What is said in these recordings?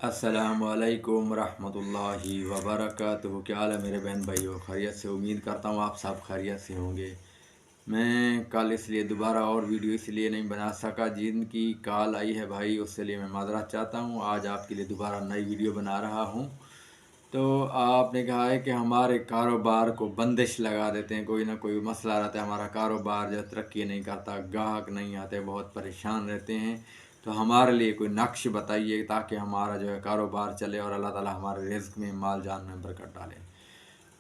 अस्सलामुअलैकुम रहमतुल्लाहि वबरकातुहू। क्या हाल है मेरे बहन भाइयों, खैरियत से? उम्मीद करता हूँ आप सब खैरियत से होंगे। मैं कल इसलिए दोबारा और वीडियो इसलिए नहीं बना सका, जिनकी कॉल आई है भाई उसके लिए मैं माज़रत चाहता हूँ। आज आपके लिए दोबारा नई वीडियो बना रहा हूँ। तो आपने कहा है कि हमारे कारोबार को बंदिश लगा देते हैं, कोई ना कोई मसला रहता है, हमारा कारोबार जो तरक्की नहीं करता, ग्राहक नहीं आते, बहुत परेशान रहते हैं। तो हमारे लिए कोई नक्श बताइए ताकि हमारा जो है कारोबार चले और अल्लाह ताला हमारे रिज़्क़ में, माल जान में बरकत डाले।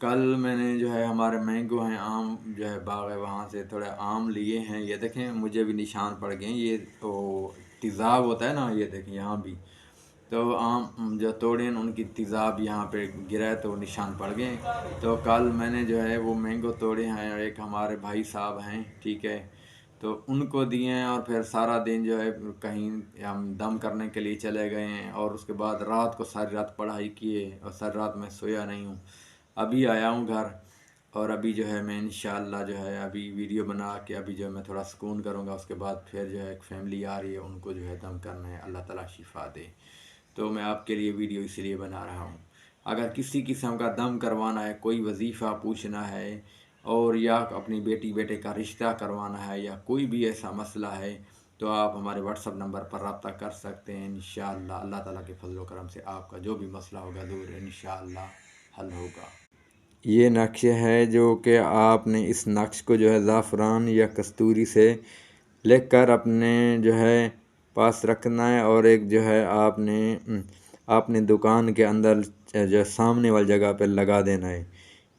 कल मैंने जो है, हमारे मैंगो हैं, आम जो है बाग है, वहाँ से थोड़े आम लिए हैं। ये देखें, मुझे भी निशान पड़ गए हैं। ये तो तेज़ाब होता है ना, ये देखें यहाँ भी। तो आम जो तोड़े हैं उनकी तेज़ाब यहाँ पे गिरा तो निशान पड़ गए। तो कल मैंने जो है वो मैंगो तोड़े हैं और एक हमारे भाई साहब हैं, ठीक है, तो उनको दिए हैं। और फिर सारा दिन जो है कहीं हम दम करने के लिए चले गए हैं और उसके बाद रात को सारी रात पढ़ाई किए और सारी रात मैं सोया नहीं हूँ। अभी आया हूँ घर और अभी जो है मैं इंशाअल्लाह जो है अभी वीडियो बना के अभी जो है मैं थोड़ा सुकून करूँगा। उसके बाद फिर जो है एक फ़ैमिली आ रही है, उनको जो है दम करना है, अल्लाह ताला शिफा दे। तो मैं आपके लिए वीडियो इसलिए बना रहा हूँ। अगर किसी किस्म का दम करवाना है, कोई वजीफ़ा पूछना है और या अपनी बेटी बेटे का रिश्ता करवाना है या कोई भी ऐसा मसला है, तो आप हमारे व्हाट्सअप नंबर पर रब्ता कर सकते हैं। इंशाअल्लाह अल्लाह ताला के फजल करम से आपका जो भी मसला होगा दूर इंशाअल्लाह हल होगा। ये नक्श है जो कि आपने इस नक्श को जो है ज़ाफ़रान या कस्तूरी से लिख कर अपने जो है पास रखना है और एक जो है आपने दुकान के अंदर जो सामने वाली जगह पर लगा देना है।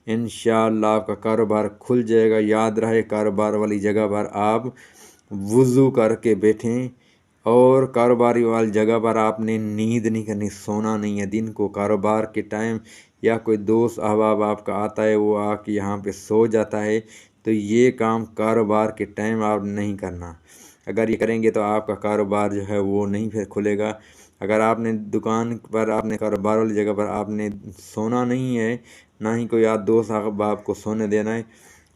इंशाअल्लाह आपका कारोबार खुल जाएगा। याद रहे, कारोबार वाली जगह पर आप वुज़ू करके बैठें और कारोबारी वाली जगह पर आपने नींद नहीं करनी, सोना नहीं है। दिन को कारोबार के टाइम या कोई दोस्त अहबाब आपका आता है, वो आके यहाँ पे सो जाता है, तो ये काम कारोबार के टाइम आप नहीं करना। अगर ये करेंगे तो आपका कारोबार जो है वो नहीं फिर खुलेगा। अगर आपने दुकान पर, आपने कारोबार वाली जगह पर आपने सोना नहीं है, ना ही कोई आप दोस्त अहबाब को सोने देना है,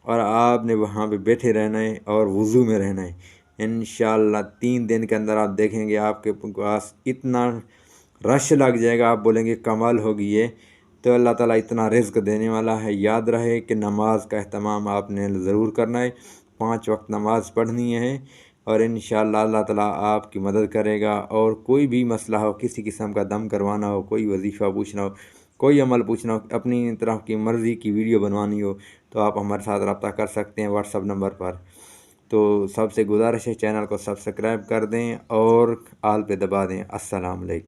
और आपने वहाँ पे बैठे रहना है और वुज़ू में रहना है। इंशाअल्लाह 3 दिन के अंदर आप देखेंगे आपके पास इतना रश लग जाएगा, आप बोलेंगे कमाल होगी ये। तो अल्लाह ताला इतना रिज़्क़ देने वाला है। याद रहे कि नमाज का एहतमाम आपने ज़रूर करना है, 5 वक्त नमाज पढ़नी है और इंशाअल्लाह अल्लाह ताला आपकी मदद करेगा। और कोई भी मसला हो, किसी किस्म का दम करवाना हो, कोई वजीफ़ा पूछना हो, कोई अमल पूछना हो, अपनी तरह की मर्ज़ी की वीडियो बनवानी हो, तो आप हमारे साथ रब्ता कर सकते हैं व्हाट्सअप नंबर पर। तो सबसे गुजारिश है, चैनल को सब्सक्राइब कर दें और आल पे दबा दें। अस्सलाम वालेकुम।